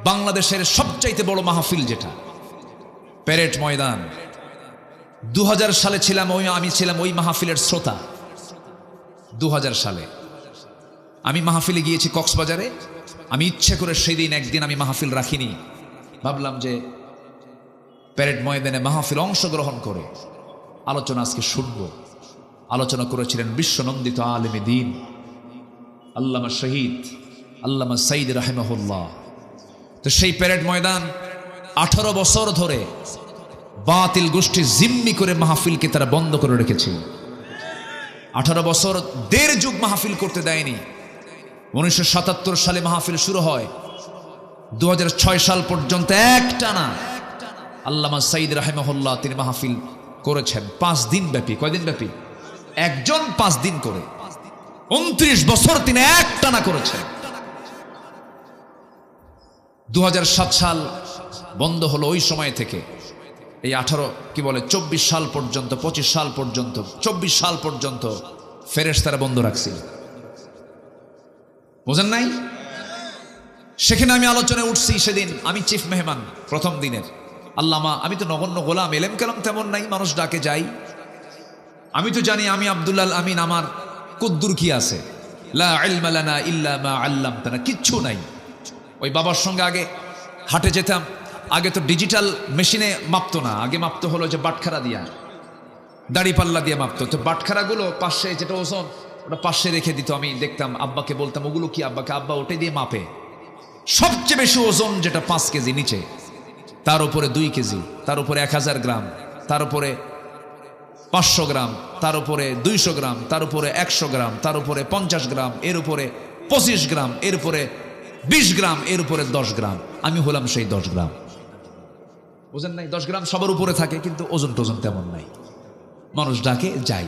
বাংলাদেশের সবচাইতে বড় মাহফিল যেটা প্যারেড ময়দান, 2000 সালে ছিলাম আমি ছিলাম ওই মাহফিলের শ্রোতা। 2000 সালে আমি মাহফিলে গিয়েছি কক্সবাজারে। আমি ইচ্ছে করে সেদিন একদিন আমি মাহফিল রাখিনি, ভাবলাম যে প্যারেড ময়দানে মাহফিল অংশগ্রহণ করে আলোচনা আজকে শুনব। আলোচনা করেছিলেন বিশ্বনন্দিত আলেমে দ্বীন আল্লামা শহীদ আল্লামা সাইদ রাহিমাহুল্লাহ। তো সেই প্যারেড ময়দান 18 বছর ধরে বাতিল গোষ্ঠী জিম্মি করে মাহফিলকে তারা বন্ধ করে রেখেছিল। 18 বছর 1.5 যুগ মাহফিল করতে দেয়নি। 1977 সালে মাহফিল শুরু হয়, 2006 সাল পর্যন্ত একটানা আল্লামা সাইদ রাহিমাহুল্লাহ তিনি মাহফিল করেছেন 5 দিন ব্যাপী। কয়দিন ব্যাপী? একজন 5 দিন করে 29 বছর তিনি একটানা করেছেন। 2007 সাল বন্ধ হলো। ওই সময় থেকে এই 24 সাল পর্যন্ত 25 সাল পর্যন্ত 24 সাল পর্যন্ত ফেরেশতারা বন্ধ রাখছিল। বোঝেন নাই? সেখানে আমি আলোচনায় উঠছি। সেদিন আমি চিফ মেহমান প্রথম দিনের। আল্লামা, আমি তো নগণ্য গোলাম, এলেম কালাম তেমন নাই, মানুষ ডাকে যাই। আমি তো জানি আমি আব্দুল্লাহ আমিন, আমার কুদ্দুর কি আছে, লা ইলমা লানা ইল্লা মা আল্লামতানা, কিচ্ছু নাই। ওই বাবার সঙ্গে আগে হাটে যেতাম। আগে তো ডিজিটাল মেশিনে মাপতো না, আগে মাপতো হলো যে বাটখারা দিয়া, দাড়ি পাল্লা দিয়ে মাপতো। তো বাটখারাগুলো পাশে যেটা ওজন ওটা পাশে রেখে দিত। আমি দেখতাম, আব্বাকে বলতাম ওগুলো কি, আব্বাকে আব্বা ওটাই দিয়ে মাপে। সবচেয়ে বেশি ওজন যেটা 5 কেজি নিচে, তার উপরে 2 কেজি, তার উপরে 1000 গ্রাম, তার উপরে 500 গ্রাম, তার উপরে 200 গ্রাম, তার উপরে 100 গ্রাম, তার উপরে 50 গ্রাম, এর উপরে 25 গ্রাম, এর উপরে 20 গ্রাম, এর উপরে 10 গ্রাম। আমি হলাম সেই 10 গ্রাম। বুঝেন নাই? 10 গ্রাম সবার উপরে থাকে, কিন্তু ওজন টোজন তেমন নাই। মানুষ ডাকে যাই।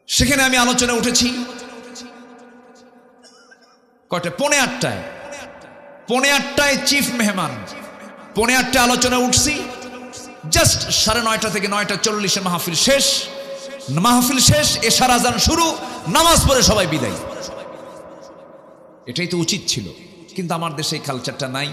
সেখানে আমি আলোচনায় উঠেছি কয়টা? 8:45। 8:45 চিফ মেহমান, 8:45 আলোচনা উঠছি। জাস্ট 9:30 থেকে 9:40 মাহফিল শেষ। মাহফিল শেষ, এশার আজান শুরু, নামাজ পড়ে সবাই বিদায়। এটাই তো উচিত ছিল, কিন্তু আমার দেশে এই কালচারটা নাই।